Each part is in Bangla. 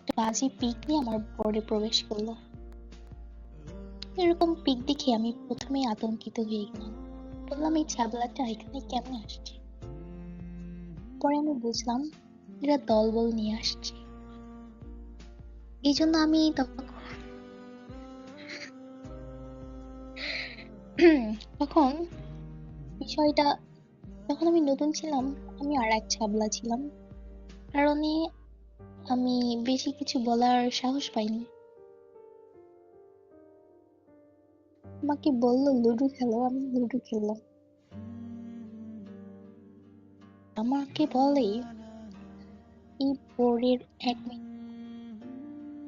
একটা বাজে পিক নিয়ে আমার বোর্ডে প্রবেশ করলো। এরকম পিক দেখে আমি প্রথমে আতঙ্কিত হয়ে গেলাম। বললাম, এই ছাবলাটা এখানে কেমনে আসছে? পরে আমি বুঝলাম এরা দলবল নিয়ে আসছে। এই জন্য আমি তখন বিষয়টা, যখন আমি নতুন ছিলাম, আমি আর এক ছাবলা ছিলাম, কারণে আমি বেশি কিছু বলার সাহস পাইনি। আমাকে বললো লুডো খেলো, আমি লুডো খেললাম। আমাকে বলে এই বোর্ডের অ্যাডমিন।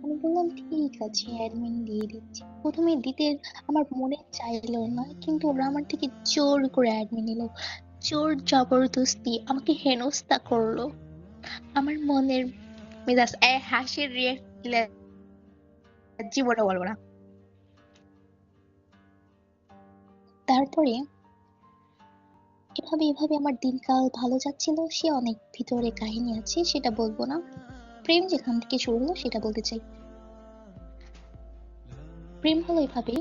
আমি বললাম ঠিক আছে, অ্যাডমিন দিয়ে দিচ্ছি। প্রথমে দিতে আমার মনে চাইলো না, কিন্তু ওরা আমার থেকে জোর করে অ্যাডমিন নিল। জোর জবরদস্তি আমাকে হেনস্থা করলো। আমার মনের মেজাজ হাসির জীবনে বলবো না। তারপরে এভাবে এভাবে আমার দিনকাল ভালো যাচ্ছিল। সে অনেক ভিতরে কাহিনী আছে, সেটা বলবো না। প্রেম যেখান থেকে শুরু হলো সেটা বলতে চাই। প্রেম হলো এভাবে,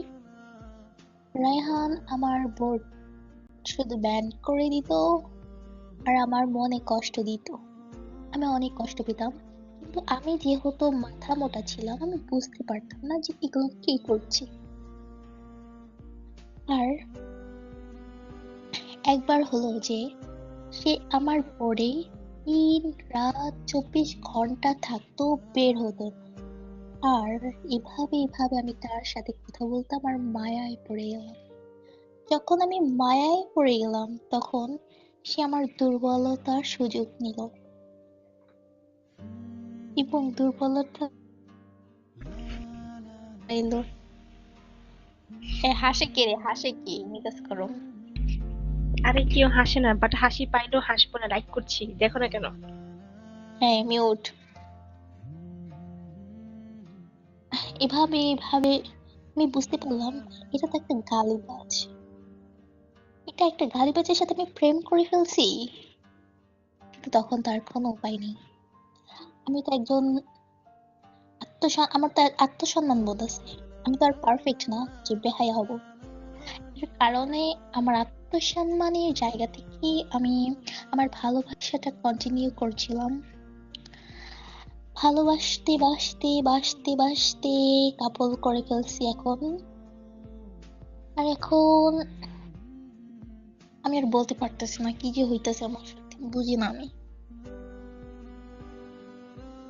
রায়হান আমার বোর্ড শুধু ব্যান করে দিত আর আমার মনে কষ্ট দিত। আমি অনেক কষ্ট পেতাম, কিন্তু আমি যেহেতু মাথা মোটা ছিলাম, আমি বুঝতে পারতাম না যে এগুলো কি করছি। আর একবার হলো যে সে আমার বোর্ডে 3 রাত 24 ঘন্টা থাকতো, বের হতো না। আর এভাবে এভাবে আমি তার সাথে কথা বলতাম আর মায়ায় পড়ে গেলাম। যখন আমি মায়ায় পড়ে গেলাম, তখন সে আমার দুর্বলতার সুযোগ নিল এবং দুর্বলতা এলো। হাসে কে রে, হাসে কে? মিজাজ করো। আরে কেউ হাসে না, বাট হাসি পাইলেও হাসবো না, লাইক করছি, দেখো না কেন? হ্যাঁ, মিউট। এভাবে এভাবে আমি বুঝতে পারলাম এটা তো একটা গালিবাজ। এটা একটা গালিবাজের সাথে আমি প্রেম করে ফেলছি। কিন্তু তখন তার কোনো উপায় নেই। আমি তো একজন আমার তো আত্মসম্মান বোধ আছে। আমি তো আর পারফেক্ট না যে বেহায়া হব। এর কারণে আমার আত্মসম্মানের জায়গা থেকে আমি আমার ভালোবাসাটা কন্টিনিউ করছিলাম। ভালোবাসতে বাসতে বাসতে বাসতে কাপল করে ফেলছি এখন। আর এখন আমি আর বলতে পারতেছি না কি যে হইতেছে আমার সাথে, বুঝি না আমি।